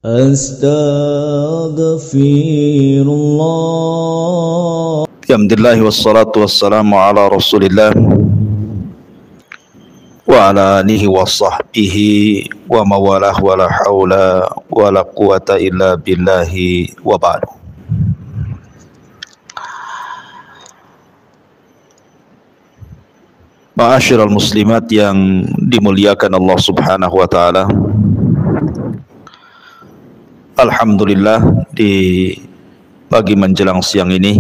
Astaghfirullah. Alhamdulillah wassalatu wassalamu ala Rasulillah wa ala alihi wa sahbihi wa mawalah wa la hawla wa la quwata illa billahi wa ba'du. Ma'asyiral muslimat yang dimuliakan Allah Subhanahu wa taala. Alhamdulillah, di pagi menjelang siang ini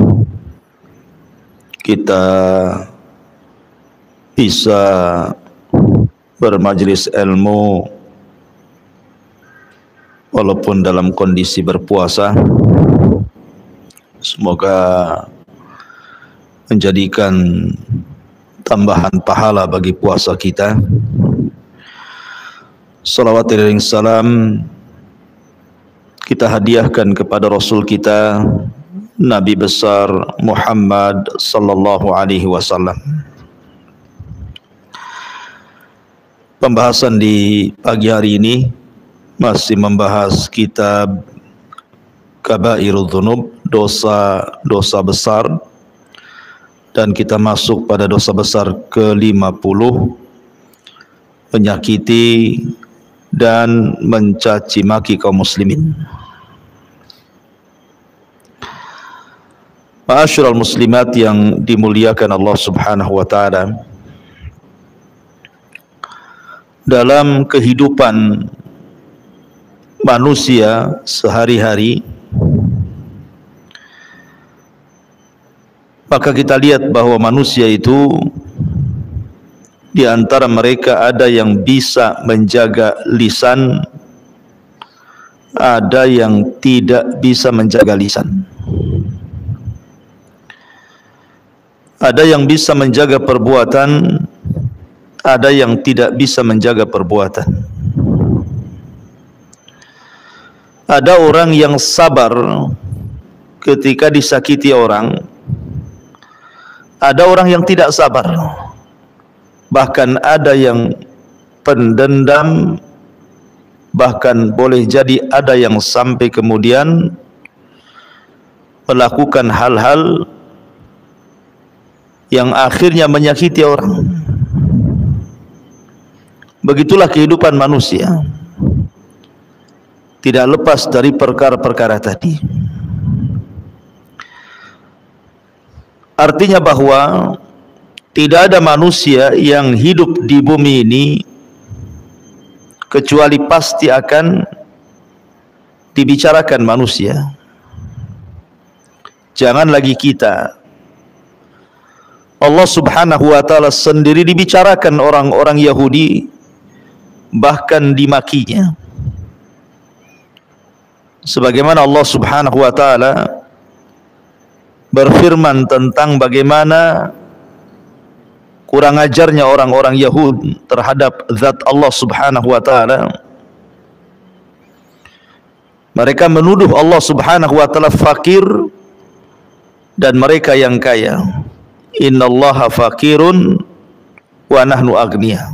kita bisa bermajelis ilmu walaupun dalam kondisi berpuasa. Semoga menjadikan tambahan pahala bagi puasa kita. Salawat dan salam kita hadiahkan kepada Rasul kita, Nabi besar Muhammad sallallahu alaihi wasallam. Pembahasan di pagi hari ini masih membahas kitab Kabairudz Dzunub, dosa-dosa besar, dan kita masuk pada dosa besar ke-50, menyakiti dan mencaci maki kaum muslimin. Ma'asyiral muslimat yang dimuliakan Allah Subhanahu wa taala, dalam kehidupan manusia sehari-hari, maka kita lihat bahwa manusia itu di antara mereka ada yang bisa menjaga lisan, ada yang tidak bisa menjaga lisan. Ada yang bisa menjaga perbuatan, ada yang tidak bisa menjaga perbuatan. Ada orang yang sabar ketika disakiti orang, ada orang yang tidak sabar. Bahkan ada yang pendendam, bahkan boleh jadi ada yang sampai kemudian melakukan hal-hal yang akhirnya menyakiti orang. Begitulah kehidupan manusia, tidak lepas dari perkara-perkara tadi. Artinya bahwa tidak ada manusia yang hidup di bumi ini kecuali pasti akan dibicarakan manusia. Jangan lagi kita, Allah Subhanahu wa taala sendiri dibicarakan orang-orang Yahudi, bahkan dimakinya. Sebagaimana Allah Subhanahu wa taala berfirman tentang bagaimana kurang ajarnya orang-orang Yahudi terhadap zat Allah Subhanahu wa taala. Mereka menuduh Allah Subhanahu wa taala fakir dan mereka yang kaya. Innallaha fakirun wa nahnu aghnia.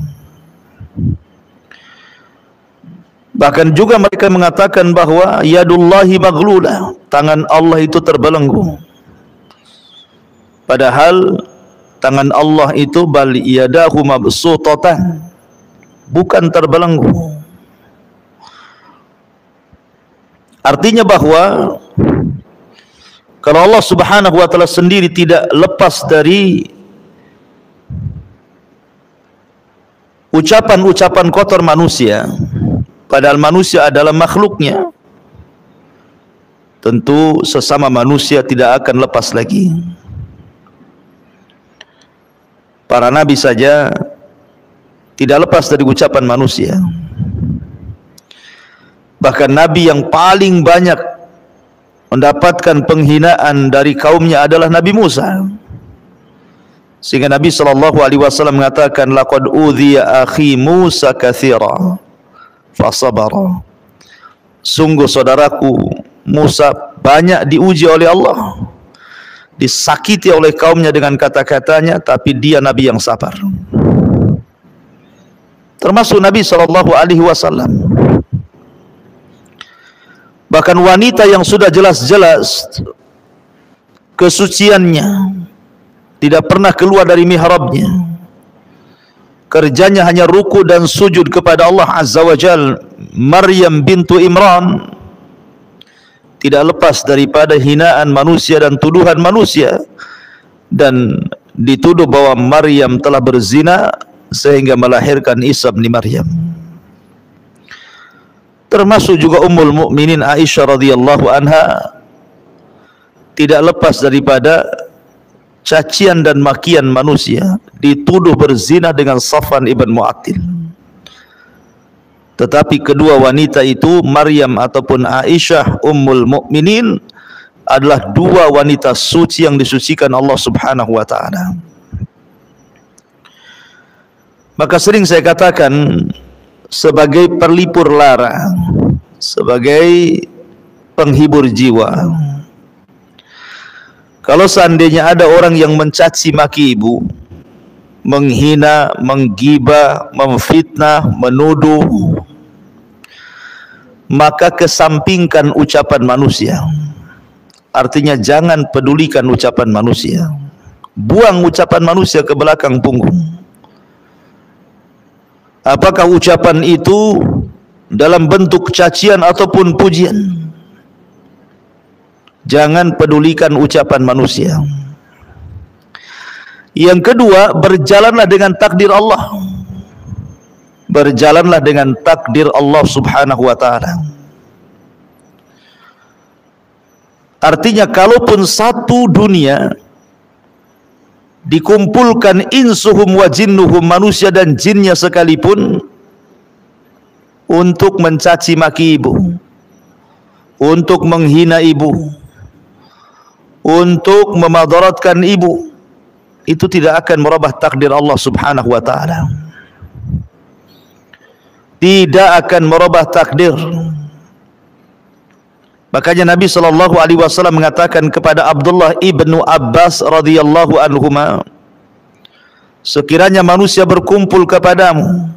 Bahkan juga mereka mengatakan bahwa yadullahi maghlulah, tangan Allah itu terbelenggu. Padahal tangan Allah itu bal yadahu mabsutatan, bukan terbelenggu. Artinya bahwa kalau Allah Subhanahu wa taala sendiri tidak lepas dari ucapan-ucapan kotor manusia, padahal manusia adalah makhluknya, tentu sesama manusia tidak akan lepas lagi. Para nabi saja tidak lepas dari ucapan manusia. Bahkan nabi yang paling banyak mendapatkan penghinaan dari kaumnya adalah Nabi Musa. Sehingga Nabi SAW mengatakan, laqad udhiya akhi Musa katsira fasabara. Sungguh saudaraku Musa banyak diuji oleh Allah, disakiti oleh kaumnya dengan kata-katanya, tapi dia Nabi yang sabar. Termasuk Nabi SAW. Bahkan wanita yang sudah jelas-jelas kesuciannya, tidak pernah keluar dari mihrabnya, kerjanya hanya ruku dan sujud kepada Allah Azza wa Jal, Maryam bintu Imran, tidak lepas daripada hinaan manusia dan tuduhan manusia, dan dituduh bahwa Maryam telah berzina sehingga melahirkan Isa bin Maryam. Termasuk juga Ummul Mukminin Aisyah radhiyallahu anha tidak lepas daripada cacian dan makian manusia, dituduh berzina dengan Safwan ibn Mu'attil. Tetapi kedua wanita itu, Maryam ataupun Aisyah Ummul Mukminin, adalah dua wanita suci yang disucikan Allah Subhanahu wa taala. Maka sering saya katakan sebagai perlipur lara, sebagai penghibur jiwa, kalau seandainya ada orang yang mencaci maki ibu, menghina, menggibah, memfitnah, menuduh, maka kesampingkan ucapan manusia. Artinya jangan pedulikan ucapan manusia, buang ucapan manusia ke belakang punggung. Apakah ucapan itu dalam bentuk cacian ataupun pujian, jangan pedulikan ucapan manusia. Yang kedua, berjalanlah dengan takdir Allah, berjalanlah dengan takdir Allah Subhanahu wa taala. Artinya kalaupun satu dunia dikumpulkan insuhum wa jinnuhum, manusia dan jinnya sekalipun, untuk mencaci maki ibu, untuk menghina ibu, untuk memadaratkan ibu, itu tidak akan merubah takdir Allah Subhanahu wa taala. Tidak akan merubah takdir. Makanya Nabi SAW mengatakan kepada Abdullah ibnu Abbas radhiyallahu anhuma, sekiranya manusia berkumpul kepadamu,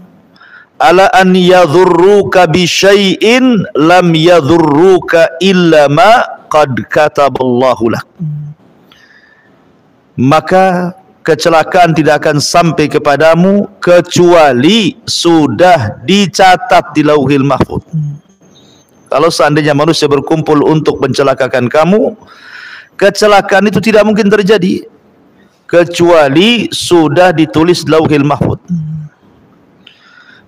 ala an yadhurruka bi syai'in lam yadhurruka illa ma qad kataballahu lak, maka kecelakaan tidak akan sampai kepadamu kecuali sudah dicatat di Lauhil Mahfuz. Kalau seandainya manusia berkumpul untuk mencelakakan kamu, kecelakaan itu tidak mungkin terjadi kecuali sudah ditulis di Lauhil Mahfuz.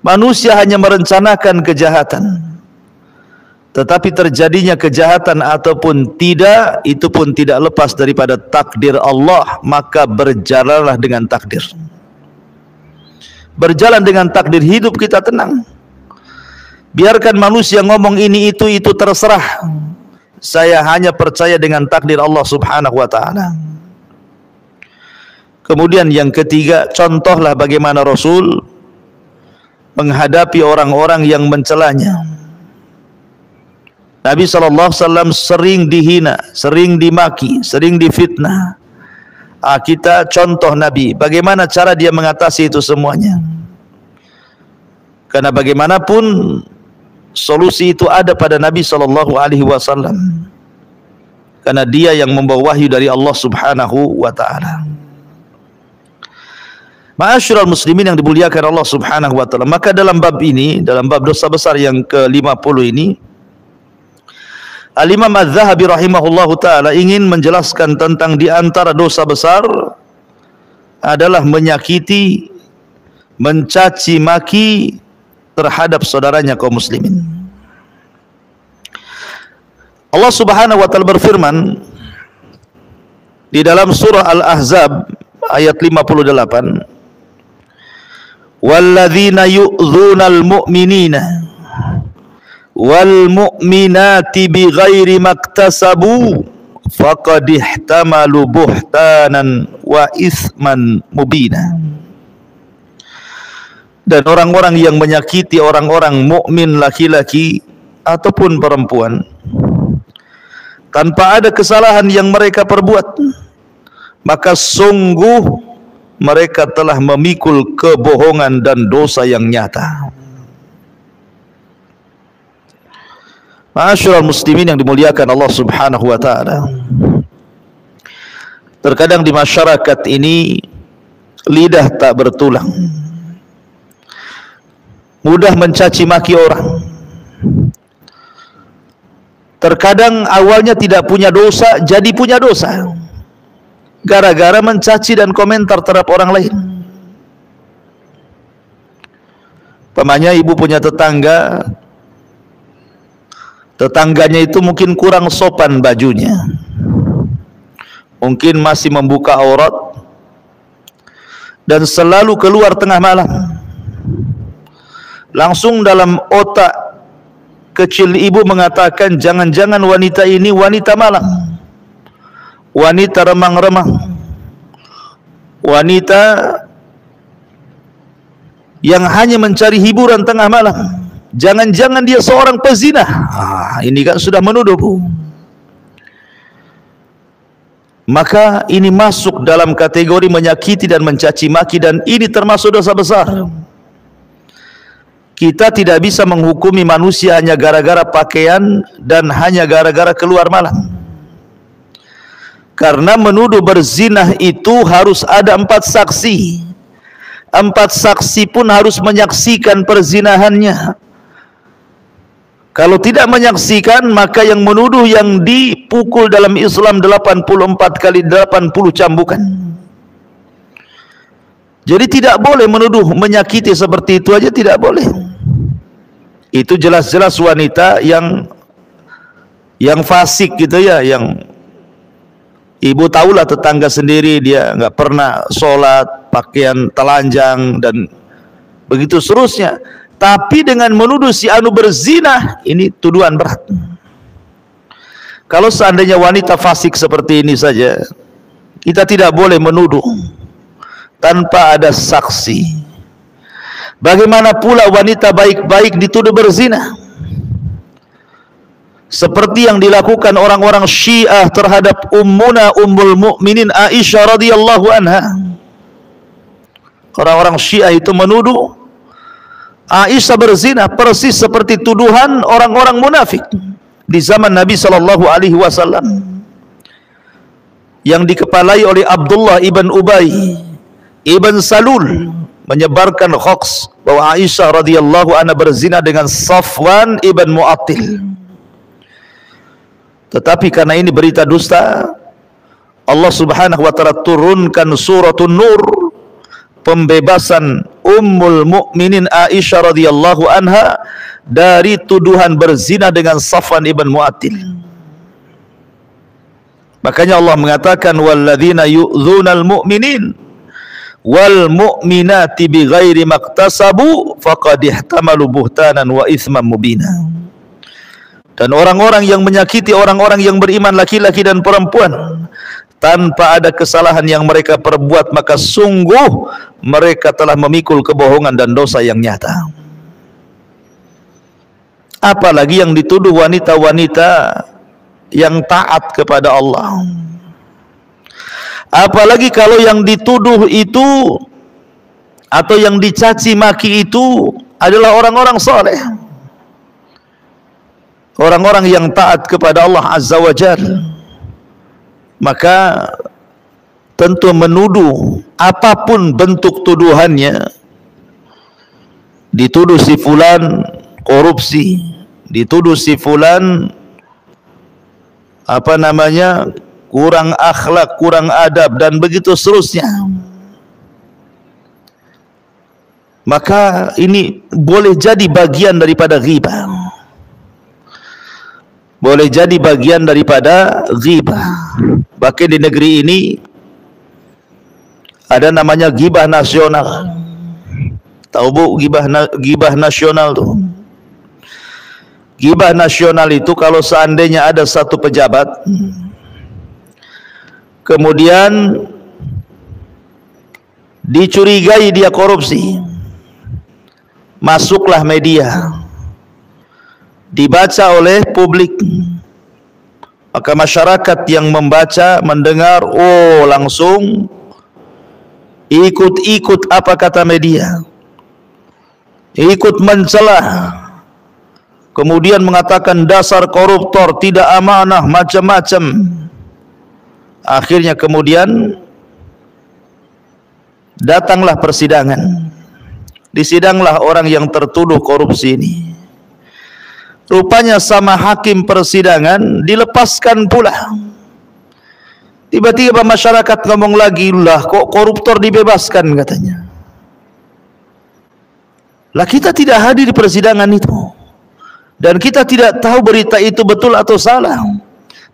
Manusia hanya merencanakan kejahatan, tetapi terjadinya kejahatan ataupun tidak, itu pun tidak lepas daripada takdir Allah. Maka berjalanlah dengan takdir. Berjalan dengan takdir, hidup kita tenang. Biarkan manusia ngomong ini itu terserah. Saya hanya percaya dengan takdir Allah Subhanahu wa taala. Kemudian yang ketiga, contohlah bagaimana Rasul menghadapi orang-orang yang mencelanya. Nabi SAW sering dihina, sering dimaki, sering difitnah. Kita contoh Nabi, bagaimana cara dia mengatasi itu semuanya. Karena bagaimanapun solusi itu ada pada Nabi SAW, karena dia yang membawa wahyu dari Allah Subhanahu wa taala. Ma'asyiral muslimin yang dimuliakan Allah Subhanahu wa taala, maka dalam bab ini, dalam bab dosa besar yang ke-50 ini, Al-Imam Az-Zahabi rahimahullahu taala ingin menjelaskan tentang di antara dosa besar adalah menyakiti, mencaci maki terhadap saudaranya kaum muslimin. Allah Subhanahu wa taala berfirman di dalam surah Al-Ahzab ayat 58, walladzina yu'dzunal mu'minina wal mu'minati bighairi maktasabu faqad ihtamalu buhtanan wa itsman mubina. Dan orang-orang yang menyakiti orang-orang mukmin laki-laki ataupun perempuan tanpa ada kesalahan yang mereka perbuat, maka sungguh mereka telah memikul kebohongan dan dosa yang nyata. Ma'asyiral muslimin yang dimuliakan Allah Subhanahu wa taala. Terkadang di masyarakat ini lidah tak bertulang, mudah mencaci maki orang. Terkadang awalnya tidak punya dosa, jadi punya dosa gara-gara mencaci dan komentar terhadap orang lain. Pamannya ibu punya tetangganya itu mungkin kurang sopan bajunya, mungkin masih membuka aurat dan selalu keluar tengah malam. Langsung dalam otak kecil ibu mengatakan, jangan-jangan wanita ini wanita malam, wanita remang-remang, wanita yang hanya mencari hiburan tengah malam. Jangan-jangan dia seorang pezina. Ini kan sudah menuduh, Bu. Maka ini masuk dalam kategori menyakiti dan mencaci maki, dan ini termasuk dosa besar. Kita tidak bisa menghukumi manusia hanya gara-gara pakaian dan hanya gara-gara keluar malam. Karena menuduh berzinah itu harus ada 4 saksi. 4 saksi pun harus menyaksikan perzinahannya. Kalau tidak menyaksikan, maka yang menuduh yang dipukul dalam Islam 84 kali 80 cambukan. Jadi tidak boleh menuduh menyakiti seperti itu aja, tidak boleh. Itu jelas-jelas wanita yang fasik gitu ya, yang ibu tahulah tetangga sendiri, dia nggak pernah sholat, pakaian telanjang dan begitu seterusnya. Tapi dengan menuduh si anu berzina, ini tuduhan berat. Kalau seandainya wanita fasik seperti ini saja, kita tidak boleh menuduh tanpa ada saksi. Bagaimana pula wanita baik-baik dituduh berzina? Seperti yang dilakukan orang-orang Syiah terhadap Ummul Mukminin Aisyah radhiyallahu anha. Orang-orang Syiah itu menuduh Aisyah berzina persis seperti tuduhan orang-orang munafik di zaman Nabi sallallahu alaihi wasallam yang dikepalai oleh Abdullah ibn Ubay ibn Salul, menyebarkan hoax bahwa Aisyah radhiyallahu anha berzina dengan Safwan ibn Mu'attil. Tetapi karena ini berita dusta, Allah Subhanahu wa taala turunkan suratun Nur, pembebasan Ummul Mukminin Aisyah radhiyallahu anha dari tuduhan berzina dengan Safwan ibn Mu'attil. Makanya Allah mengatakan, walladzina yu'dzunal mu'minin wal mu'minati bighairi maktasabu faqad ihtamalu buhtanan wa itsman mubina. Dan orang-orang yang menyakiti orang-orang yang beriman laki-laki dan perempuan tanpa ada kesalahan yang mereka perbuat, maka sungguh mereka telah memikul kebohongan dan dosa yang nyata. Apalagi yang dituduh wanita-wanita yang taat kepada Allah. Apalagi kalau yang dituduh itu atau yang dicaci maki itu adalah orang-orang soleh, orang-orang yang taat kepada Allah Azza wa Jalla. Maka tentu menuduh apapun bentuk tuduhannya, dituduh si fulan korupsi, dituduh si fulan kurang akhlak, kurang adab dan begitu seterusnya, maka ini boleh jadi bagian daripada ghibah, boleh jadi bagian daripada ghibah. Bahkan di negeri ini ada namanya ghibah nasional. Tahu Bu ghibah nasional tuh? Ghibah nasional itu kalau seandainya ada satu pejabat kemudian dicurigai dia korupsi, masuklah media, dibaca oleh publik, maka masyarakat yang membaca, mendengar, langsung ikut-ikut apa kata media, ikut mencelah, kemudian mengatakan dasar koruptor, tidak amanah, macam-macam. Akhirnya kemudian datanglah persidangan. Disidanglah orang yang tertuduh korupsi ini. Rupanya sama hakim persidangan dilepaskan pula. Tiba-tiba masyarakat ngomong lagi, lah kok koruptor dibebaskan katanya. Lah kita tidak hadir di persidangan itu. Dan kita tidak tahu berita itu betul atau salah,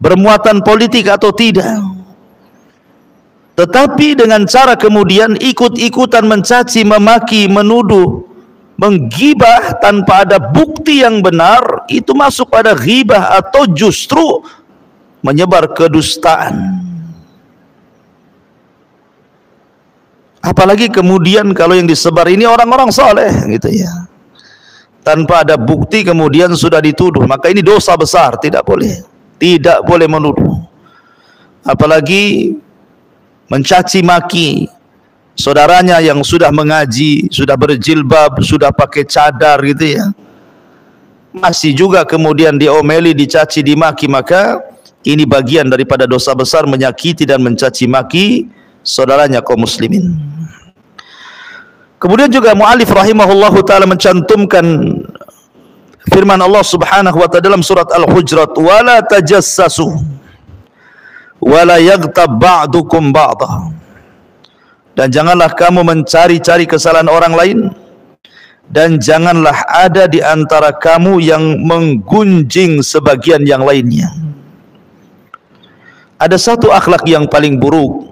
bermuatan politik atau tidak. Tetapi dengan cara kemudian ikut-ikutan mencaci, memaki, menuduh, menggibah tanpa ada bukti yang benar, itu masuk pada ghibah atau justru menyebar kedustaan. Apalagi kemudian kalau yang disebar ini orang-orang soleh gitu ya, tanpa ada bukti kemudian sudah dituduh, maka ini dosa besar, tidak boleh menuduh. Apalagi mencaci maki saudaranya yang sudah mengaji, sudah berjilbab, sudah pakai cadar gitu ya, masih juga kemudian diomeli, dicaci, dimaki, maka ini bagian daripada dosa besar, menyakiti dan mencaci maki saudaranya kaum muslimin. Kemudian juga mu'alif rahimahullahu ta'ala mencantumkan firman Allah subhanahu wa ta'ala dalam surat Al-Hujurat, wala tajassasu wala yaghtab ba'dukum ba'dah, dan janganlah kamu mencari-cari kesalahan orang lain, dan janganlah ada di antara kamu yang menggunjing sebagian yang lainnya. Ada satu akhlak yang paling buruk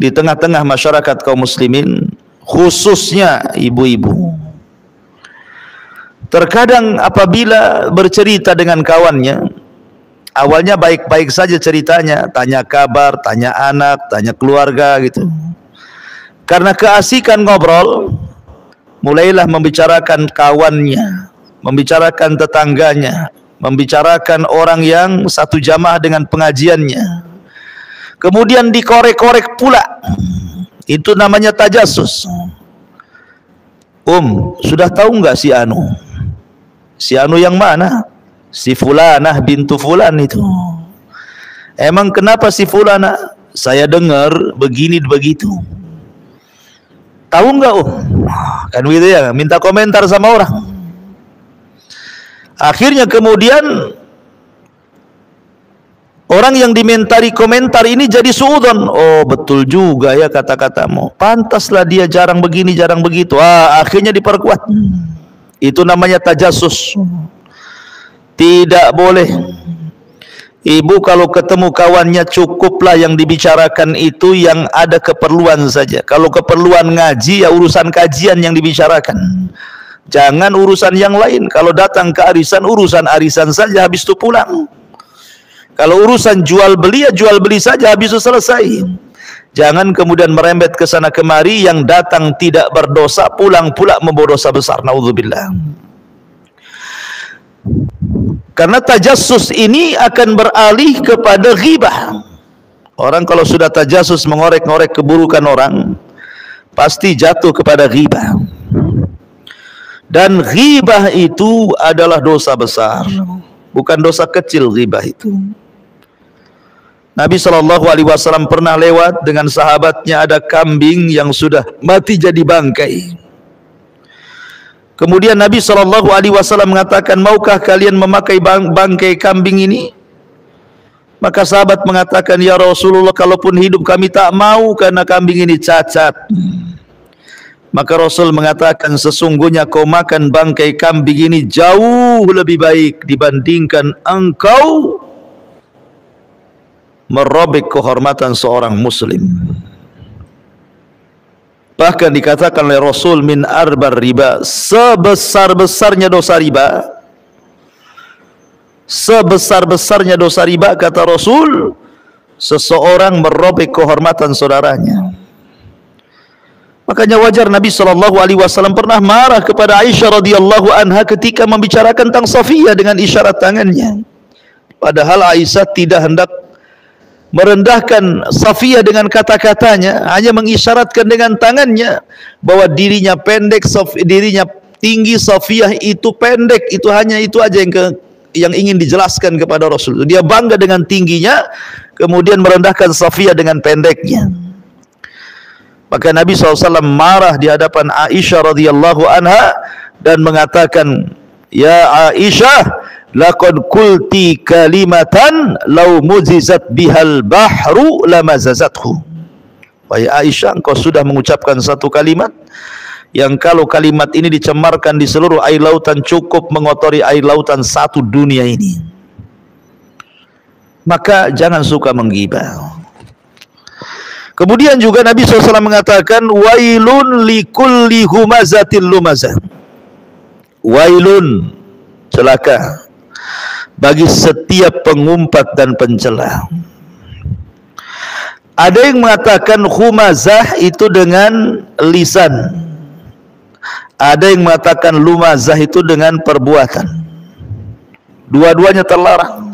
di tengah-tengah masyarakat kaum muslimin, khususnya ibu-ibu. Terkadang apabila bercerita dengan kawannya, awalnya baik-baik saja ceritanya, tanya kabar, tanya anak, tanya keluarga gitu. Karena keasikan ngobrol, mulailah membicarakan kawannya, membicarakan tetangganya, membicarakan orang yang satu jamaah dengan pengajiannya. Kemudian dikorek-korek pula. Itu namanya tajassus. Sudah tahu enggak si Anu? Si Anu yang mana? Si Fulanah bintu Fulan itu. Emang kenapa si Fulanah? Saya dengar begini begitu. Tahu enggak Kan begitu ya, minta komentar sama orang. Akhirnya kemudian orang yang dimentari komentar ini jadi suudzon. Oh betul juga ya kata-katamu, pantaslah dia jarang begini jarang begitu. Akhirnya diperkuat. Itu namanya tajassus. Tidak boleh. Ibu kalau ketemu kawannya, cukuplah yang dibicarakan itu yang ada keperluan saja. Kalau keperluan ngaji, ya urusan kajian yang dibicarakan, jangan urusan yang lain. Kalau datang ke arisan, urusan arisan saja, habis itu pulang. Kalau urusan jual beli, ya jual beli saja, habis itu selesai. Jangan kemudian merembet ke sana kemari, yang datang tidak berdosa, pulang pula membawa dosa besar. Naudzubillah. Karena tajassus ini akan beralih kepada ghibah. Orang kalau sudah tajassus, mengorek-ngorek keburukan orang, pasti jatuh kepada ghibah. Dan ghibah itu adalah dosa besar, bukan dosa kecil ghibah itu. Nabi SAW pernah lewat dengan sahabatnya, ada kambing yang sudah mati jadi bangkai. Kemudian Nabi SAW mengatakan, maukah kalian memakai bangkai kambing ini? Maka sahabat mengatakan, ya Rasulullah, kalaupun hidup kami tak mau, karena kambing ini cacat. Maka Rasul mengatakan, sesungguhnya kau makan bangkai kambing ini jauh lebih baik dibandingkan engkau merobek kehormatan seorang muslim. Bahkan dikatakan oleh Rasul, min arbar riba, sebesar-besarnya dosa riba, sebesar-besarnya dosa riba, kata Rasul, seseorang merobek kehormatan saudaranya. Makanya wajar Nabi SAW pernah marah kepada Aisyah radhiyallahu anha ketika membicarakan tentang Safiyah dengan isyarat tangannya. Padahal Aisyah tidak hendak merendahkan Safiyah dengan kata-katanya, hanya mengisyaratkan dengan tangannya bahwa dirinya pendek, dirinya tinggi Safiyah itu pendek, itu hanya itu aja yang ingin dijelaskan kepada Rasul. Dia bangga dengan tingginya, kemudian merendahkan Safiyah dengan pendeknya. Maka Nabi SAW marah di hadapan Aisyah radhiyallahu anha dan mengatakan, "Ya Aisyah, laqad qulti kalimatan law muzizat bihal bahru lamazazathu." Wahai Aisyah, engkau sudah mengucapkan satu kalimat yang kalau kalimat ini dicemarkan di seluruh air lautan cukup mengotori air lautan satu dunia ini. Maka jangan suka menggibah. Kemudian juga Nabi SAW mengatakan, wailun likulli humazatil lumazah. Wailun, celaka bagi setiap pengumpat dan pencela. Ada yang mengatakan humazah itu dengan lisan. Ada yang mengatakan lumazah itu dengan perbuatan. Dua-duanya terlarang.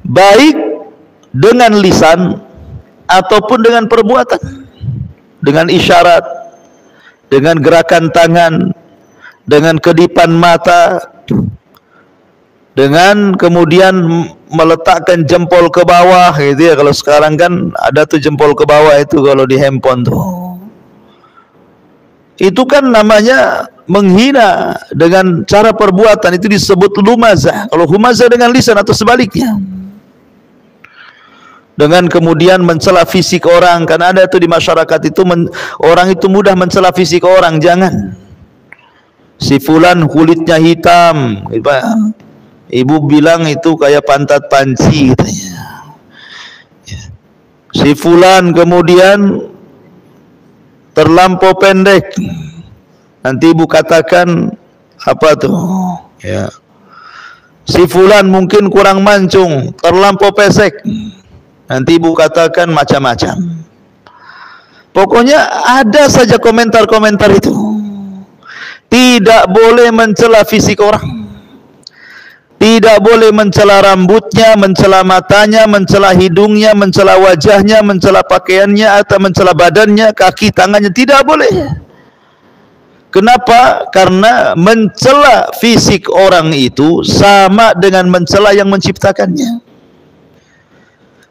Baik dengan lisan ataupun dengan perbuatan, dengan isyarat, dengan gerakan tangan, dengan kedipan mata, dengan kemudian meletakkan jempol ke bawah, gitu ya. Kalau sekarang kan ada tuh jempol ke bawah itu kalau di handphone tuh. Itu kan namanya menghina dengan cara perbuatan, itu disebut lumazah. Kalau humazah dengan lisan atau sebaliknya. Dengan kemudian mencela fisik orang, karena ada tuh di masyarakat itu orang itu mudah mencela fisik orang. Jangan. Si fulan kulitnya hitam, ibu bilang itu kayak pantat panci katanya. Si fulan kemudian terlampau pendek, nanti ibu katakan apa tuh? Ya. Si fulan mungkin kurang mancung, terlampau pesek. Nanti ibu katakan macam-macam. Pokoknya ada saja komentar-komentar itu. Tidak boleh mencela fisik orang. Tidak boleh mencela rambutnya, mencela matanya, mencela hidungnya, mencela wajahnya, mencela pakaiannya, atau mencela badannya, kaki, tangannya. Tidak boleh. Kenapa? Karena mencela fisik orang itu sama dengan mencela yang menciptakannya.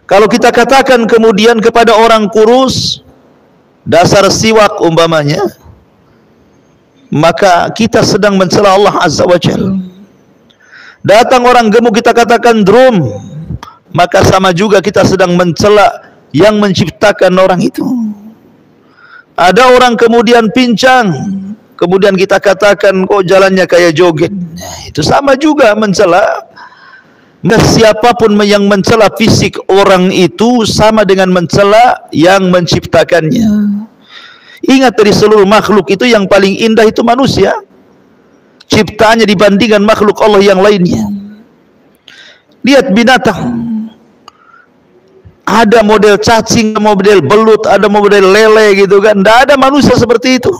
Kalau kita katakan kemudian kepada orang kurus, dasar siwak umpamanya, maka kita sedang mencela Allah Azza wa Jalla. Datang orang gemuk kita katakan drum, maka sama juga kita sedang mencela yang menciptakan orang itu. Ada orang kemudian pincang, kemudian kita katakan kok jalannya kayak joget, itu sama juga mencela. Siapapun yang mencela fisik orang itu sama dengan mencela yang menciptakannya. Ingat, dari seluruh makhluk itu yang paling indah itu manusia, ciptaannya dibandingkan makhluk Allah yang lainnya. Lihat binatang, ada model cacing, model belut, ada model lele gitu kan. Tidak ada manusia seperti itu.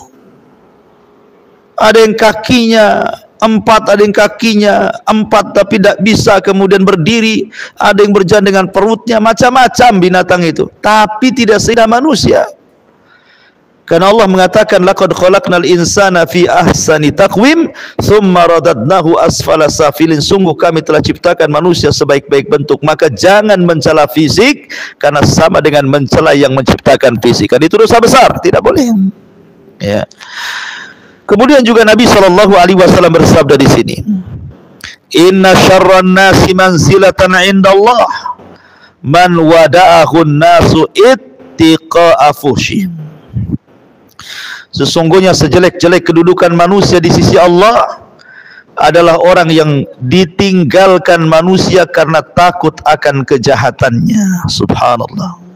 Ada yang kakinya 4, ada yang kakinya 4 tapi tidak bisa kemudian berdiri, ada yang berjalan dengan perutnya, macam-macam binatang itu, tapi tidak seindah manusia. Karena Allah mengatakan laqad khalaqnal insana fi ahsani taqwim tsumma radadnahu asfala safilin. Sungguh kami telah ciptakan manusia sebaik-baik bentuk. Maka jangan mencela fisik, karena sama dengan mencela yang menciptakan fisik. Kan itu dosa besar, tidak boleh. Ya. Kemudian juga Nabi SAW bersabda di sini, inna syarran nasi manzilatan indallah man wada'ahun nasu ittiqa'a fuhsyih. Sesungguhnya sejelek-jelek kedudukan manusia di sisi Allah adalah orang yang ditinggalkan manusia karena takut akan kejahatannya. Subhanallah.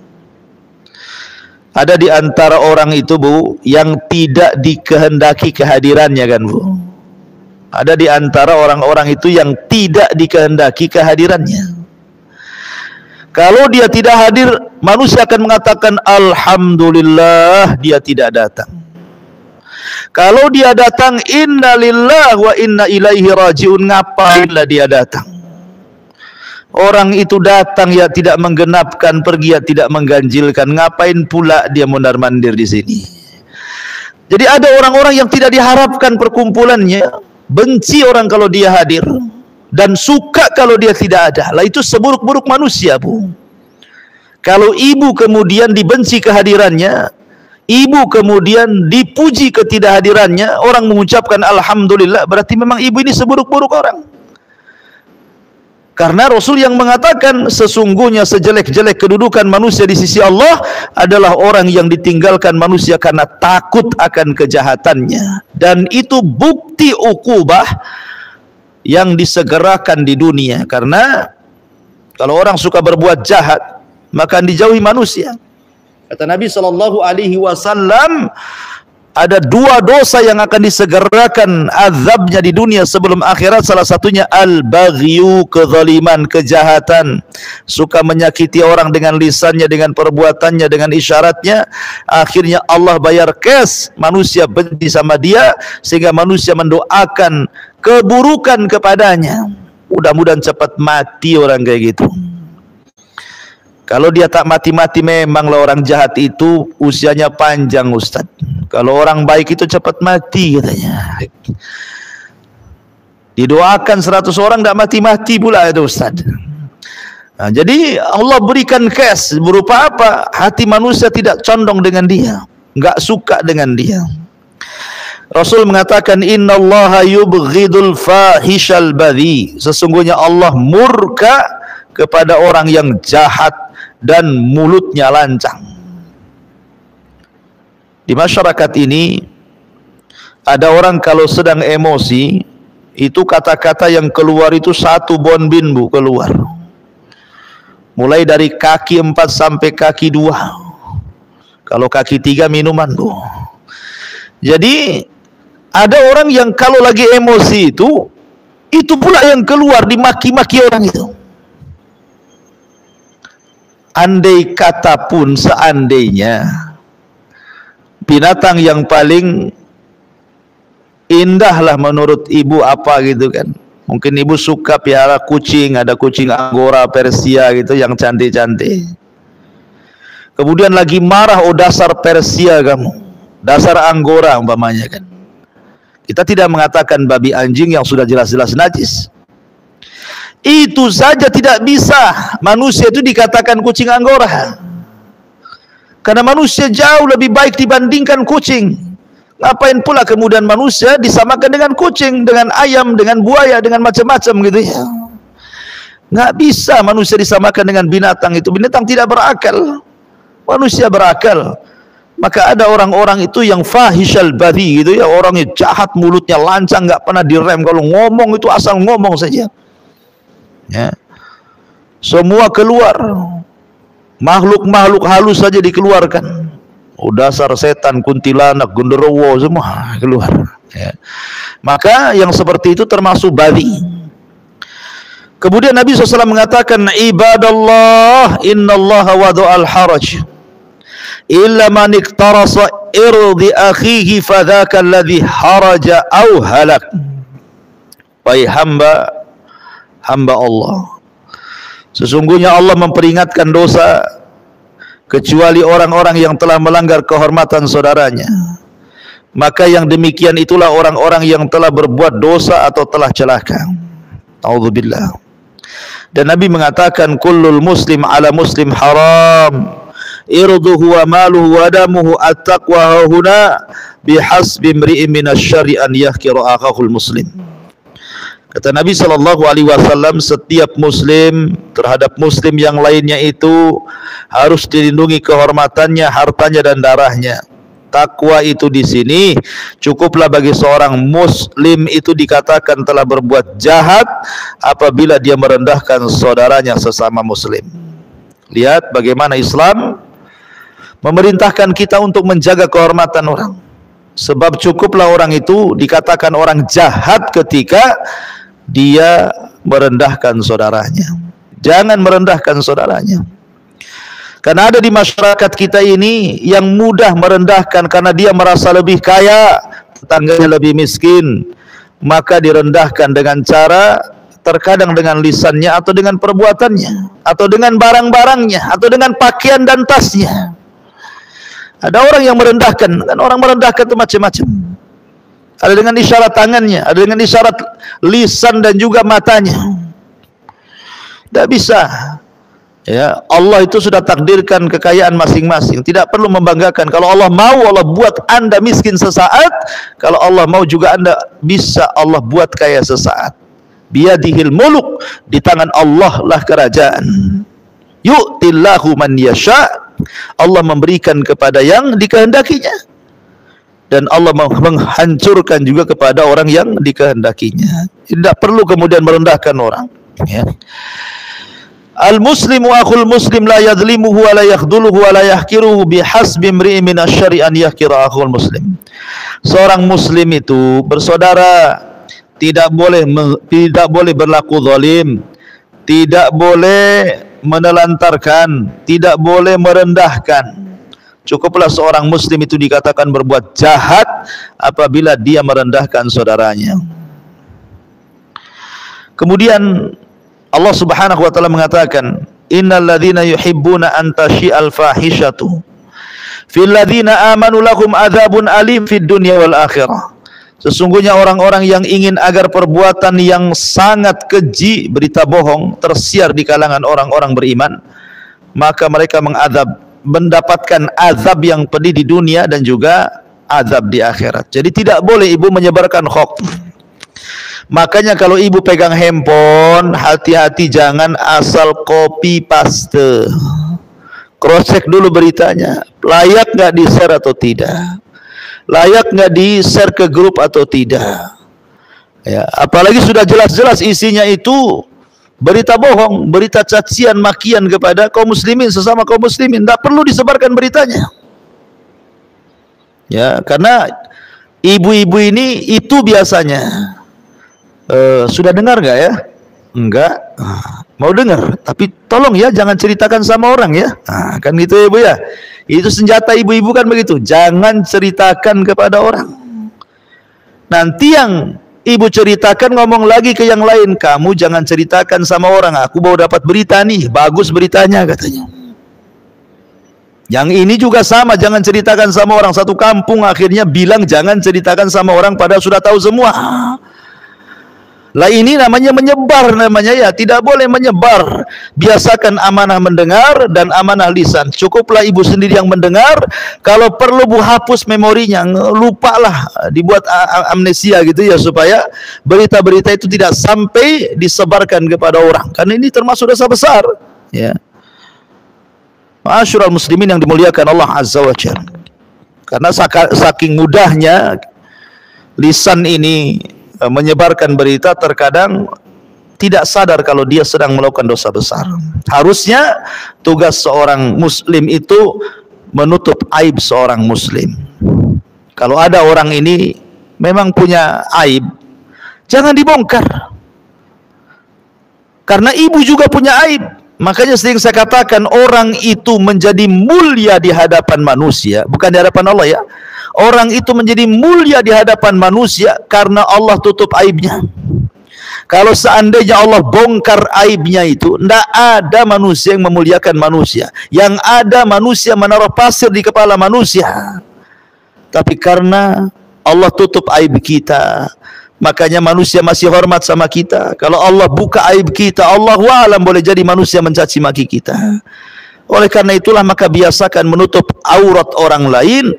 Ada di antara orang itu, Bu, yang tidak dikehendaki kehadirannya kan, Bu. Ada di antara orang-orang itu yang tidak dikehendaki kehadirannya. Kalau dia tidak hadir, manusia akan mengatakan alhamdulillah dia tidak datang. Kalau dia datang, innalillah wa inna ilaihi rajiun, ngapainlah dia datang? Orang itu datang ya tidak menggenapkan, pergi ya tidak mengganjilkan. Ngapain pula dia mondar-mandir di sini? Jadi ada orang-orang yang tidak diharapkan perkumpulannya, benci orang kalau dia hadir, dan suka kalau dia tidak ada. Lah itu seburuk-buruk manusia, Bu. Kalau ibu kemudian dibenci kehadirannya, ibu kemudian dipuji ketidakhadirannya, orang mengucapkan alhamdulillah, berarti memang ibu ini seburuk-buruk orang. Karena Rasul yang mengatakan sesungguhnya sejelek-jelek kedudukan manusia di sisi Allah adalah orang yang ditinggalkan manusia karena takut akan kejahatannya. Dan itu bukti ukubah yang disegerakan di dunia. Karena kalau orang suka berbuat jahat, maka dijauhi manusia. Kata Nabi SAW, ada dua dosa yang akan disegerakan azabnya di dunia sebelum akhirat. Salah satunya al-baghyu, kezaliman, kejahatan, suka menyakiti orang dengan lisannya, dengan perbuatannya, dengan isyaratnya. Akhirnya Allah bayar cash, manusia benci sama dia, sehingga manusia mendoakan keburukan kepadanya. Mudah-mudahan cepat mati orang kayak gitu. Kalau dia tak mati-mati, memanglah orang jahat itu usianya panjang, Ustaz. Kalau orang baik itu cepat mati katanya. Didoakan 100 orang tak mati-mati pula itu, Ustaz. Nah, jadi Allah berikan cash berupa apa? Hati manusia tidak condong dengan dia, enggak suka dengan dia. Rasul mengatakan innallaha yubghidul fahishal badhi. Sesungguhnya Allah murka kepada orang yang jahat dan mulutnya lancang. Di masyarakat ini ada orang kalau sedang emosi, itu kata-kata yang keluar itu satu bonbin, Bu, keluar. Mulai dari kaki 4 sampai kaki 2. Kalau kaki 3 minuman, Bu. Jadi ada orang yang kalau lagi emosi itu pula yang keluar, dimaki-maki orang itu. Andai kata pun seandainya binatang yang paling indahlah menurut ibu apa gitu kan. Mungkin ibu suka piara kucing, ada kucing Angora, Persia gitu yang cantik-cantik. Kemudian lagi marah, oh dasar Persia kamu, dasar Angora umpamanya kan. Kita tidak mengatakan babi anjing yang sudah jelas-jelas najis. Itu saja tidak bisa manusia itu dikatakan kucing Angora. Karena manusia jauh lebih baik dibandingkan kucing. Ngapain pula kemudian manusia disamakan dengan kucing, dengan ayam, dengan buaya, dengan macam-macam gitu ya. Nggak bisa manusia disamakan dengan binatang itu. Binatang tidak berakal, manusia berakal. Maka ada orang-orang itu yang fahishal badhi gitu ya, orangnya jahat, mulutnya lancang, nggak pernah direm. Kalau ngomong itu asal ngomong saja. Ya. Semua keluar, makhluk-makhluk halus saja dikeluarkan. Oh dasar setan, kuntilanak, genderuwo, semua keluar. Ya. Maka yang seperti itu termasuk badhi. Kemudian Nabi SAW mengatakan, ibadallah, innallaha wadu'al haraj illa man iktarasa irdi akhihi fadhaka alladhi haraja au halak. Wahai hamba Allah, sesungguhnya Allah memperingatkan dosa kecuali orang-orang yang telah melanggar kehormatan saudaranya. Maka yang demikian itulah orang-orang yang telah berbuat dosa atau telah celaka. A'udzubillah. Dan Nabi mengatakan kullul muslim ala muslim haram, irduhu wa maluhu wa damuhu, at-taqwa huna bihasbi imri'in minasyarri an yahkira akhahul muslim. Kata Nabi SAW, setiap muslim terhadap muslim yang lainnya itu harus dilindungi kehormatannya, hartanya dan darahnya. Takwa itu di sini cukuplah bagi seorang muslim itu dikatakan telah berbuat jahat apabila dia merendahkan saudaranya sesama muslim. Lihat bagaimana Islam memerintahkan kita untuk menjaga kehormatan orang. Sebab cukuplah orang itu dikatakan orang jahat ketika dia merendahkan saudaranya. Jangan merendahkan saudaranya. Karena ada di masyarakat kita ini yang mudah merendahkan karena dia merasa lebih kaya, tetangganya lebih miskin, maka direndahkan dengan cara terkadang dengan lisannya atau dengan perbuatannya atau dengan barang-barangnya atau dengan pakaian dan tasnya. Ada orang yang merendahkan, kan orang merendahkan itu macam-macam. Ada dengan isyarat tangannya, ada dengan isyarat lisan dan juga matanya. Tidak bisa. Ya, Allah itu sudah takdirkan kekayaan masing-masing. Tidak perlu membanggakan. Kalau Allah mau, Allah buat Anda miskin sesaat. Kalau Allah mau juga Anda bisa Allah buat kaya sesaat. Biyadihil muluk, di tangan Allah lah kerajaan. Yu'tillahu man yasha. Allah memberikan kepada yang dikehendakinya. Dan Allah menghancurkan juga kepada orang yang dikehendakinya. Tidak perlu kemudian merendahkan orang. Ya. Al-muslimu akhul muslim la yadhlimuhu wa la yakhdhuluhu wa la yahkiruhu bihasbi imri'in min asy-syar'i an yahkira akhul muslim. Seorang muslim itu bersaudara tidak boleh berlaku zalim, tidak boleh menelantarkan, tidak boleh merendahkan. Cukuplah seorang muslim itu dikatakan berbuat jahat apabila dia merendahkan saudaranya. Kemudian Allah Subhanahu wa taala mengatakan, "Innal ladzina yuhibbuna an tashi'al fahishatu fil ladzina amanu lahum adzabun alim fid dunya wal akhirah." Sesungguhnya orang-orang yang ingin agar perbuatan yang sangat keji, berita bohong, tersiar di kalangan orang-orang beriman, maka mereka mendapatkan azab yang pedih di dunia dan juga azab di akhirat. Jadi tidak boleh ibu menyebarkan hoax. Makanya kalau ibu pegang handphone, hati-hati jangan asal copy paste. Cross check dulu beritanya, layak nggak di share atau tidak, layak nggak di share ke grup atau tidak. Ya, apalagi sudah jelas-jelas isinya itu berita bohong, berita cacian makian kepada kaum muslimin, sesama kaum muslimin. Tidak perlu disebarkan beritanya. Ya, karena ibu-ibu ini itu biasanya sudah dengar nggak ya? Enggak. Mau dengar, tapi tolong ya jangan ceritakan sama orang ya. Kan gitu ya ibu ya. Itu senjata ibu-ibu kan begitu. Jangan ceritakan kepada orang. Nanti yang ibu ceritakan ngomong lagi ke yang lain, kamu jangan ceritakan sama orang. Aku baru dapat berita nih, bagus beritanya katanya. Yang ini juga sama, jangan ceritakan sama orang. Satu kampung akhirnya bilang jangan ceritakan sama orang padahal sudah tahu semua. Lah ini namanya menyebar namanya ya, tidak boleh menyebar. Biasakan amanah mendengar dan amanah lisan. Cukuplah ibu sendiri yang mendengar, kalau perlu bu hapus memorinya, lupalah, dibuat amnesia gitu ya supaya berita-berita itu tidak sampai disebarkan kepada orang. Karena ini termasuk dosa besar, ya. Ma'asyiral muslimin yang dimuliakan Allah Azza wa Jalla. Karena saking mudahnya lisan ini menyebarkan berita, terkadang tidak sadar kalau dia sedang melakukan dosa besar. Harusnya tugas seorang muslim itu menutup aib seorang muslim. Kalau ada orang ini memang punya aib, jangan dibongkar. Karena ibu juga punya aib. Makanya sering saya katakan orang itu menjadi mulia di hadapan manusia, bukan di hadapan Allah ya. Orang itu menjadi mulia di hadapan manusia karena Allah tutup aibnya. Kalau seandainya Allah bongkar aibnya itu, tidak ada manusia yang memuliakan manusia. Yang ada manusia menaruh pasir di kepala manusia. Tapi karena Allah tutup aib kita, makanya manusia masih hormat sama kita. Kalau Allah buka aib kita, Allahu a'lam, boleh jadi manusia mencaci maki kita. Oleh karena itulah maka biasakan menutup aurat orang lain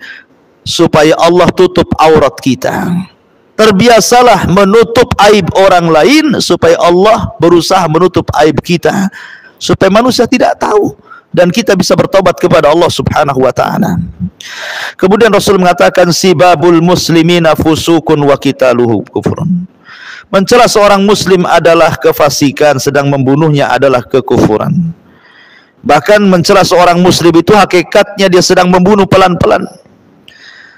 supaya Allah tutup aurat kita. Terbiasalah menutup aib orang lain supaya Allah berusaha menutup aib kita, supaya manusia tidak tahu dan kita bisa bertobat kepada Allah Subhanahu wa taala. Kemudian Rasul mengatakan sibabul muslimina fusukun wa qitaluhu kufrun. Mencela seorang muslim adalah kefasikan, sedang membunuhnya adalah kekufuran. Bahkan mencela seorang muslim itu hakikatnya dia sedang membunuh pelan-pelan.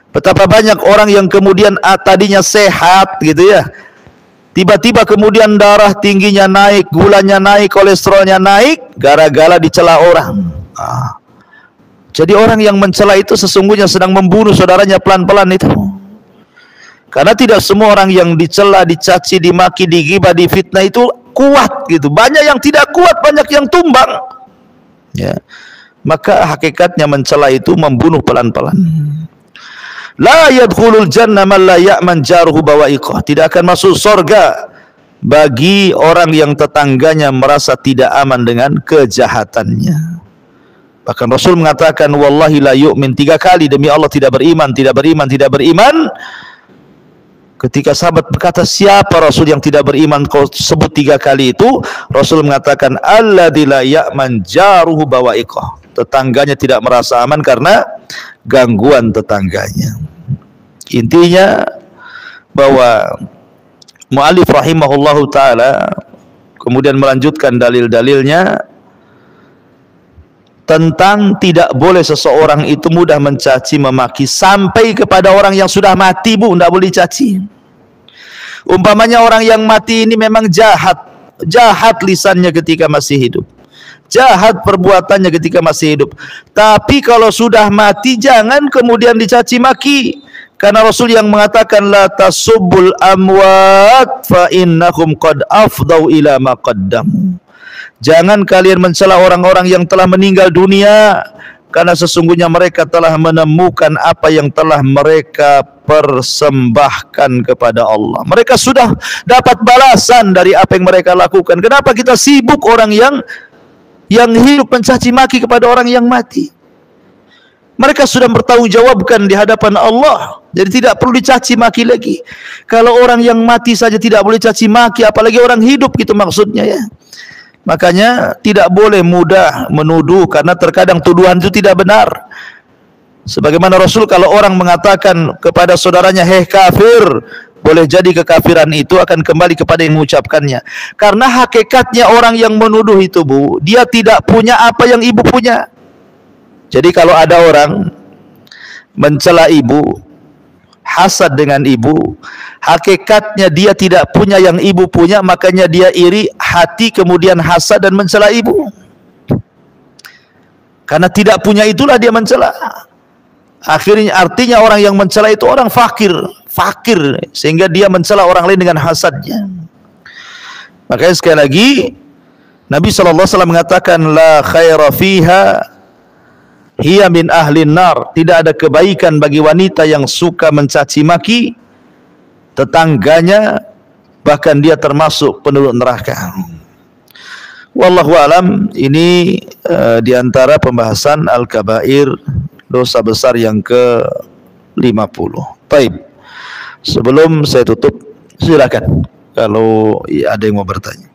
Betapa banyak orang yang kemudian tadinya sehat gitu ya, tiba-tiba kemudian darah tingginya naik, gulanya naik, kolesterolnya naik, gara-gara dicela orang. Jadi orang yang mencela itu sesungguhnya sedang membunuh saudaranya pelan-pelan itu. Karena tidak semua orang yang dicela, dicaci, dimaki, digibah, difitnah itu kuat gitu. Banyak yang tidak kuat, banyak yang tumbang. Ya. maka hakikatnya mencela itu membunuh pelan-pelan. La yadkhulul jannah man la ya'man jaruhu bawa'iqah. Tidak akan masuk surga bagi orang yang tetangganya merasa tidak aman dengan kejahatannya. Bahkan Rasul mengatakan wallahi la yu'min 3 kali, demi Allah tidak beriman, tidak beriman, tidak beriman. Ketika sahabat berkata, siapa Rasul yang tidak beriman kau sebut 3 kali itu? Rasul mengatakan alladzi la ya'man jaruhu bawa'iqah. Tetangganya tidak merasa aman karena gangguan tetangganya. Intinya bahwa mu'allif rahimahullahu ta'ala kemudian melanjutkan dalil-dalilnya tentang tidak boleh seseorang itu mudah mencaci memaki sampai kepada orang yang sudah mati, Bu, tidak boleh dicaci. Umpamanya orang yang mati ini memang jahat lisannya ketika masih hidup, jahat perbuatannya ketika masih hidup, tapi kalau sudah mati jangan kemudian dicaci maki, karena Rasul yang mengatakan la tasubbul amwat fa innahum qad afdau ila ma qaddamu. Jangan kalian mencela orang-orang yang telah meninggal dunia, karena sesungguhnya mereka telah menemukan apa yang telah mereka persembahkan kepada Allah. Mereka sudah dapat balasan dari apa yang mereka lakukan. Kenapa kita sibuk orang yang hidup mencaci maki kepada orang yang mati? Mereka sudah bertanggungjawabkan di hadapan Allah, jadi tidak perlu dicaci maki lagi. Kalau orang yang mati saja tidak boleh caci maki, apalagi orang hidup, gitu maksudnya ya. Makanya tidak boleh mudah menuduh, karena terkadang tuduhan itu tidak benar. Sebagaimana Rasul kalau orang mengatakan kepada saudaranya hei kafir, boleh jadi kekafiran itu akan kembali kepada yang mengucapkannya. Karena hakikatnya orang yang menuduh itu, Bu, dia tidak punya apa yang ibu punya. Jadi kalau ada orang mencela ibu, hasad dengan ibu, hakikatnya dia tidak punya yang ibu punya, makanya dia iri hati, kemudian hasad dan mencela ibu. Karena tidak punya itulah dia mencela. Akhirnya artinya orang yang mencela itu orang fakir, sehingga dia mencela orang lain dengan hasadnya. Makanya sekali lagi Nabi SAW mengatakan la khaira fiha hiya min ahlin nar. Tidak ada kebaikan bagi wanita yang suka mencaci maki tetangganya, bahkan dia termasuk penduduk neraka. Wallahu alam. Ini diantara pembahasan al-kabair, dosa besar yang ke-50. Baik, sebelum saya tutup, silakan kalau ada yang mau bertanya.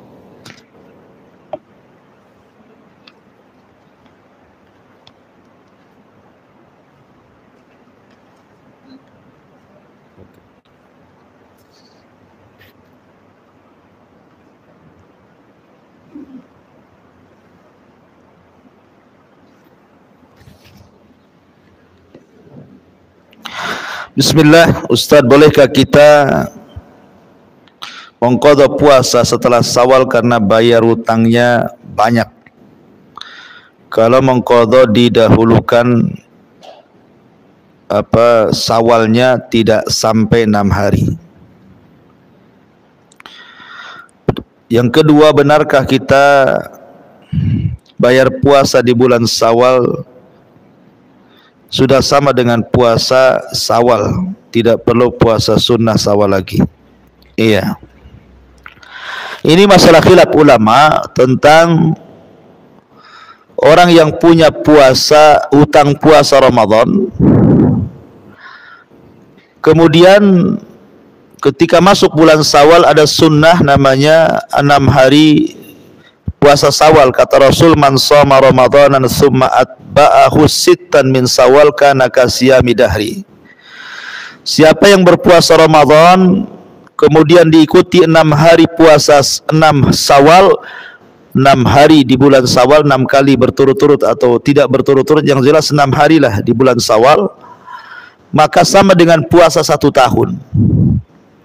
Bismillah, Ustaz, bolehkah kita mengqadha puasa setelah Syawal karena bayar hutangnya banyak? Kalau mengqadha didahulukan Syawalnya tidak sampai 6 hari. Yang kedua, benarkah kita bayar puasa di bulan Syawal sudah sama dengan puasa Syawal, tidak perlu puasa sunnah Syawal lagi? Iya. Ini masalah khilaf ulama tentang orang yang punya puasa, utang puasa Ramadan, kemudian ketika masuk bulan Syawal ada sunnah namanya 6 hari puasa Syawal. Kata Rasul, man shoma Ramadanan tsumma atba'ahu sittan min Syawal kana kasiyami dahri. Siapa yang berpuasa Ramadan kemudian diikuti 6 hari puasa 6 Syawal, 6 hari di bulan Syawal, 6 kali berturut-turut atau tidak berturut-turut, yang jelas 6 hari lah di bulan Syawal, maka sama dengan puasa 1 tahun.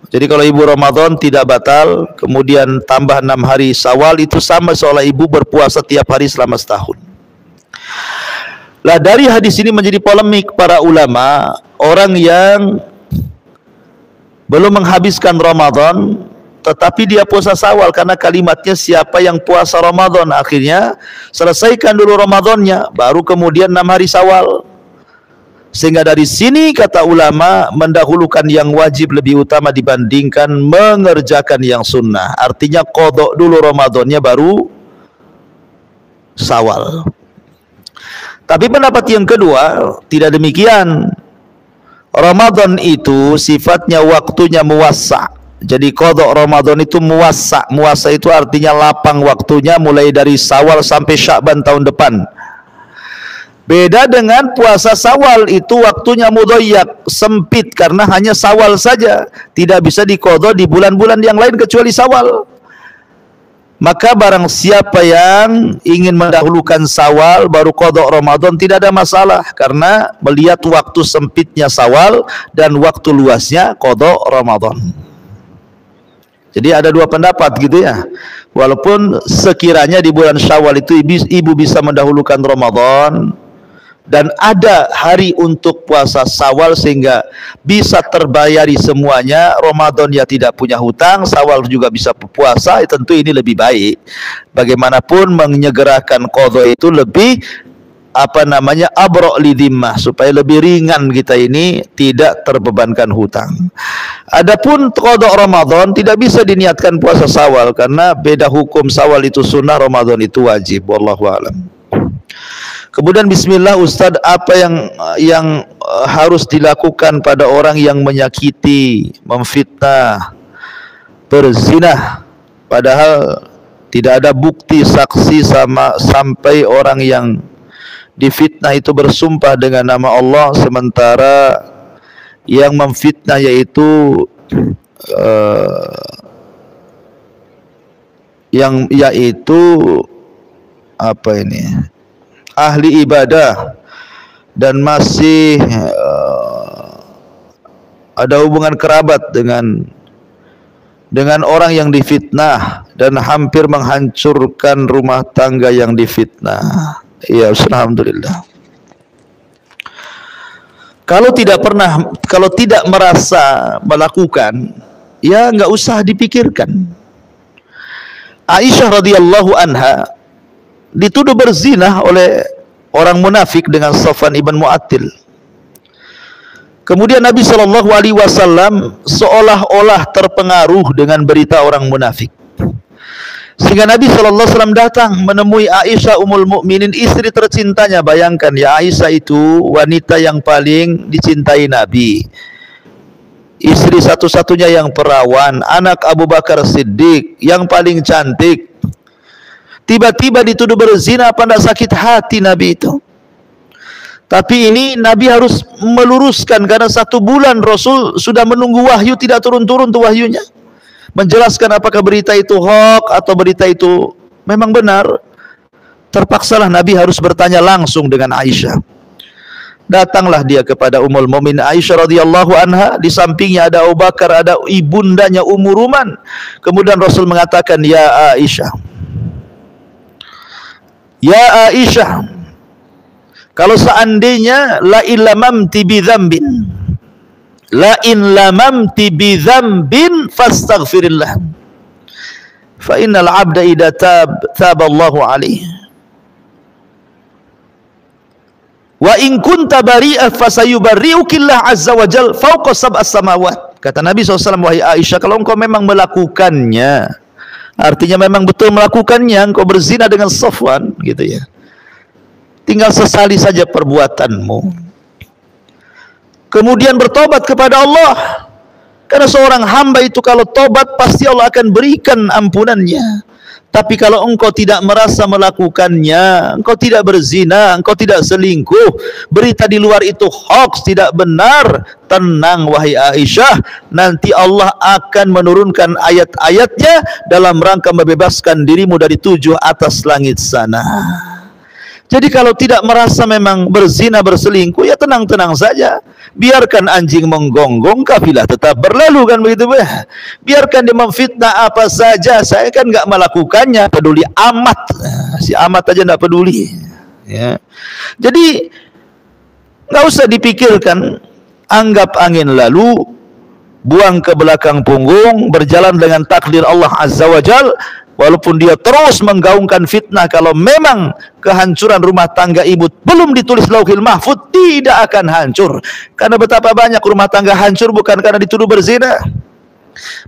Jadi kalau ibu Ramadan tidak batal, kemudian tambah 6 hari Syawal, itu sama seolah ibu berpuasa tiap hari selama setahun. Lah dari hadis ini menjadi polemik para ulama, orang yang belum menghabiskan Ramadan tetapi dia puasa Syawal karena kalimatnya siapa yang puasa Ramadan. Akhirnya selesaikan dulu Ramadannya, baru kemudian 6 hari Syawal. Sehingga dari sini kata ulama, mendahulukan yang wajib lebih utama dibandingkan mengerjakan yang sunnah. Artinya qadha dulu Ramadannya baru Syawal. Tapi pendapat yang kedua tidak demikian. Ramadan itu sifatnya waktunya muwassa'. Jadi qadha Ramadan itu muwassa'. Muwassa' itu artinya lapang waktunya, mulai dari Syawal sampai Sya'ban tahun depan. Beda dengan puasa Syawal, itu waktunya mudayyak, sempit karena hanya Syawal saja, tidak bisa diqadha di bulan-bulan yang lain kecuali Syawal. Maka barang siapa yang ingin mendahulukan Syawal baru qadha Ramadan tidak ada masalah, karena melihat waktu sempitnya Syawal dan waktu luasnya qadha Ramadan. Jadi ada dua pendapat gitu ya. Walaupun sekiranya di bulan Syawal itu ibu bisa mendahulukan Ramadan, dan ada hari untuk puasa Syawal sehingga bisa terbayari semuanya, Ramadan ya tidak punya hutang, Syawal juga bisa puasa, tentu ini lebih baik. Bagaimanapun menyegerakan qadha itu lebih abra' lidhimmah, supaya lebih ringan kita ini tidak terbebankan hutang. Adapun qadha Ramadan tidak bisa diniatkan puasa Syawal karena beda hukum. Syawal itu sunnah, Ramadan itu wajib. Wallahu a'lam. Kemudian bismillah Ustaz, apa yang harus dilakukan pada orang yang menyakiti, memfitnah, berzinah, padahal tidak ada bukti saksi sampai orang yang difitnah itu bersumpah dengan nama Allah, sementara yang memfitnah yaitu ahli ibadah dan masih ada hubungan kerabat dengan orang yang difitnah dan hampir menghancurkan rumah tangga yang difitnah. Ya, alhamdulillah. Kalau tidak merasa melakukan, ya enggak usah dipikirkan. Aisyah radhiyallahu anha dituduh berzinah oleh orang munafik dengan Safwan ibn Mu'attil. Kemudian Nabi SAW seolah-olah terpengaruh dengan berita orang munafik, sehingga Nabi SAW datang menemui Aisyah Ummul Mukminin, istri tercintanya. Bayangkan ya, Aisyah itu wanita yang paling dicintai Nabi, istri satu-satunya yang perawan, anak Abu Bakar Siddiq yang paling cantik. Tiba-tiba dituduh berzina, apa tidak sakit hati Nabi itu? Tapi ini Nabi harus meluruskan, karena 1 bulan Rasul sudah menunggu wahyu, tidak turun-turun tuh wahyunya, menjelaskan apakah berita itu hoax atau berita itu memang benar. Terpaksalah Nabi harus bertanya langsung dengan Aisyah. Datanglah dia kepada Ummul Mukminin Aisyah radhiyallahu anha, di sampingnya ada Abu Bakar, ada ibundanya Ummu Ruman. Kemudian Rasul mengatakan, ya Aisyah, kalau seandainya la in lamamti bi dzambin fastaghfirillah, fa innal 'abda idza taba Allahu alaihi, wa in kunta bari'a fasayubarri'ukillah azza wa jalla fawqa sab'as samawat. Kata Nabi SAW, wahai Aisyah, kalau engkau memang melakukannya, artinya memang betul melakukannya, engkau berzina dengan Safwan gitu ya, tinggal sesali saja perbuatanmu, kemudian bertobat kepada Allah. Karena seorang hamba itu kalau tobat pasti Allah akan berikan ampunannya. Tapi kalau engkau tidak merasa melakukannya, engkau tidak berzina, engkau tidak selingkuh, berita di luar itu hoax, tidak benar, tenang wahai Aisyah, nanti Allah akan menurunkan ayat-ayatnya dalam rangka membebaskan dirimu dari 7 atas langit sana. Jadi kalau tidak merasa memang berzina, berselingkuh, ya tenang-tenang saja. Biarkan anjing menggonggong, kafilah tetap berlalu, kan begitu ya. Biarkan dia memfitnah apa saja, saya kan nggak melakukannya, peduli amat. Si amat aja nggak peduli. Ya. Jadi nggak usah dipikirkan, anggap angin lalu, buang ke belakang punggung, berjalan dengan takdir Allah Azza wa Jal, walaupun dia terus menggaungkan fitnah. Kalau memang kehancuran rumah tangga ibu belum ditulis Lauhil Mahfuz, tidak akan hancur. Karena betapa banyak rumah tangga hancur bukan karena dituduh berzina.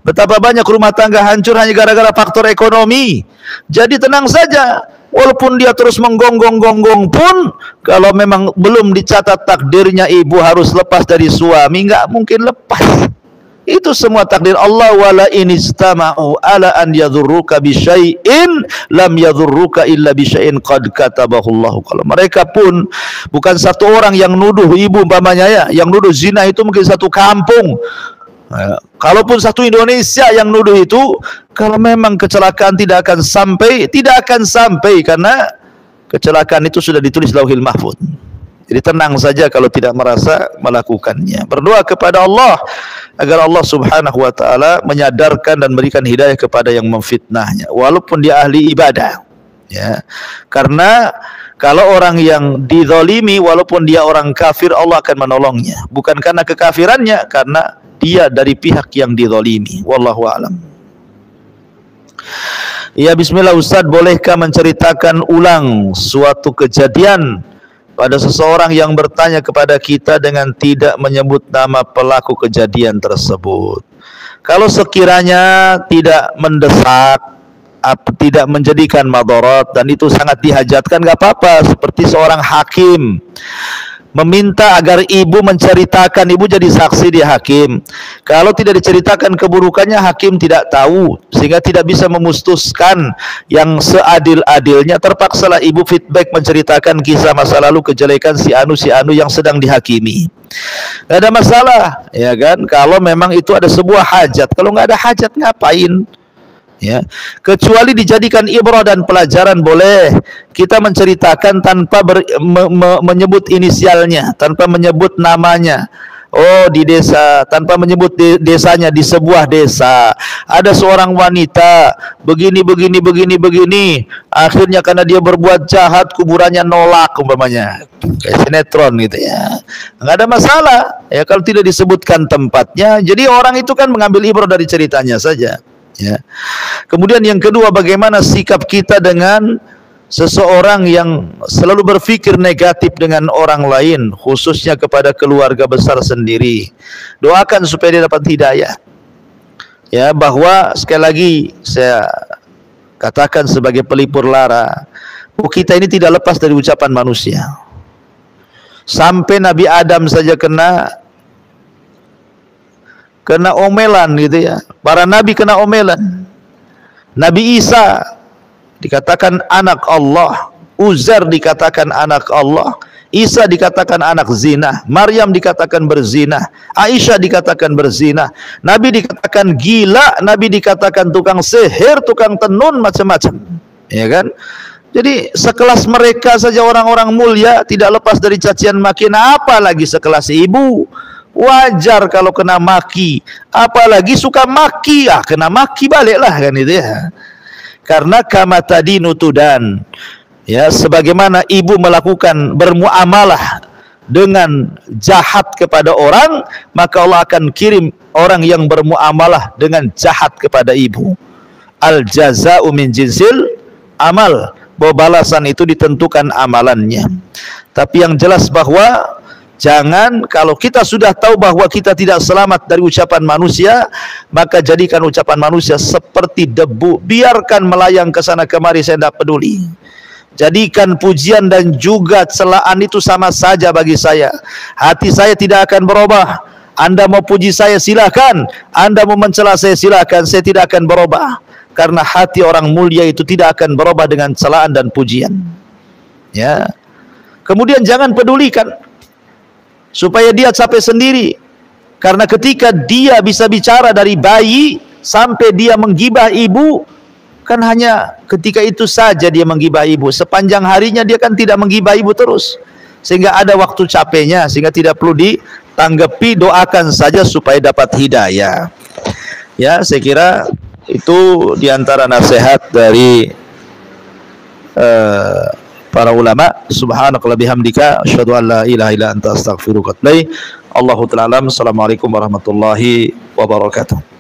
Betapa banyak rumah tangga hancur hanya gara-gara faktor ekonomi. Jadi tenang saja, walaupun dia terus menggonggong-gonggong pun, kalau memang belum dicatat takdirnya ibu harus lepas dari suami, nggak mungkin lepas. Itu semua takdir Allah. Wala inistama'u ala an yadhurruka bisyai'in lam yadhurruka illa bisyai'in qad katabahullahu. Kalau mereka pun bukan satu orang yang nuduh ibu umpamanya ya, yang nuduh zina itu mungkin satu kampung. Kalaupun satu Indonesia yang nuduh itu, kalau memang kecelakaan tidak akan sampai karena kecelakaan itu sudah ditulis Lauhil Mahfuz. Jadi tenang saja kalau tidak merasa melakukannya. Berdoa kepada Allah agar Allah Subhanahu wa taala menyadarkan dan memberikan hidayah kepada yang memfitnahnya walaupun dia ahli ibadah. Ya. Karena kalau orang yang dizalimi walaupun dia orang kafir, Allah akan menolongnya. Bukan karena kekafirannya, karena dia dari pihak yang dizalimi. Wallahu a'lam. Ya, bismillah Ustaz, bolehkah menceritakan ulang suatu kejadian pada seseorang yang bertanya kepada kita dengan tidak menyebut nama pelaku kejadian tersebut? Kalau sekiranya tidak mendesak, tidak menjadikan madarat dan itu sangat dihajatkan, nggak apa-apa. Seperti seorang hakim meminta agar ibu menceritakan, ibu jadi saksi di hakim. Kalau tidak diceritakan keburukannya, hakim tidak tahu sehingga tidak bisa memutuskan yang seadil-adilnya. Terpaksalah ibu feedback menceritakan kisah masa lalu kejelekan si anu yang sedang dihakimi. Gak ada masalah, ya kan? Kalau memang itu ada sebuah hajat. Kalau nggak ada hajat, ngapain? Ya, kecuali dijadikan ibrah dan pelajaran boleh kita menceritakan tanpa menyebut inisialnya, tanpa menyebut namanya. Oh, di desa, tanpa menyebut desanya, di sebuah desa ada seorang wanita begini, akhirnya karena dia berbuat jahat kuburannya nolak umpamanya, kayak sinetron gitu ya. Nggak ada masalah ya kalau tidak disebutkan tempatnya. Jadi orang itu kan mengambil ibrah dari ceritanya saja. Ya. Kemudian yang kedua, bagaimana sikap kita dengan seseorang yang selalu berpikir negatif dengan orang lain, khususnya kepada keluarga besar sendiri. Doakan supaya dia dapat hidayah. Ya, bahwa sekali lagi saya katakan sebagai pelipur lara, kita ini tidak lepas dari ucapan manusia. Sampai Nabi Adam saja kena omelan gitu ya. Para nabi kena omelan. Nabi Isa dikatakan anak Allah, Uzair dikatakan anak Allah, Isa dikatakan anak zina, Maryam dikatakan berzina, Aisyah dikatakan berzina, Nabi dikatakan gila, Nabi dikatakan tukang sihir, tukang tenun, macam-macam. Ya kan? Jadi sekelas mereka saja orang-orang mulia tidak lepas dari cacian makian, apalagi sekelas ibu. Wajar kalau kena maki, apalagi suka maki, kena maki baliklah kan itu ya. Karena kama tadi nutudan, ya, sebagaimana ibu melakukan bermuamalah dengan jahat kepada orang, maka Allah akan kirim orang yang bermuamalah dengan jahat kepada ibu. Al jaza'u min jinsil amal, bahwa balasan itu ditentukan amalannya. Tapi yang jelas bahwa jangan, kalau kita sudah tahu bahwa kita tidak selamat dari ucapan manusia, maka jadikan ucapan manusia seperti debu, biarkan melayang ke sana kemari, saya tidak peduli. Jadikan pujian dan juga celaan itu sama saja bagi saya. Hati saya tidak akan berubah. Anda mau puji saya silakan, Anda mau mencela saya silakan, saya tidak akan berubah. Karena hati orang mulia itu tidak akan berubah dengan celaan dan pujian. Ya. Kemudian jangan pedulikan supaya dia capek sendiri. Karena ketika dia bisa bicara dari bayi sampai dia menggibah ibu, kan hanya ketika itu saja dia menggibah ibu. Sepanjang harinya dia kan tidak menggibah ibu terus, sehingga ada waktu capeknya, sehingga tidak perlu ditanggapi. Doakan saja supaya dapat hidayah. Ya, saya kira itu diantara nasihat dari para ulama. Subhanakallahumma bihamdika asyhadu an la ilaha illa anta astaghfiruka wa atubu ilaik. Allahu ta'ala alam. Assalamualaikum warahmatullahi wabarakatuh.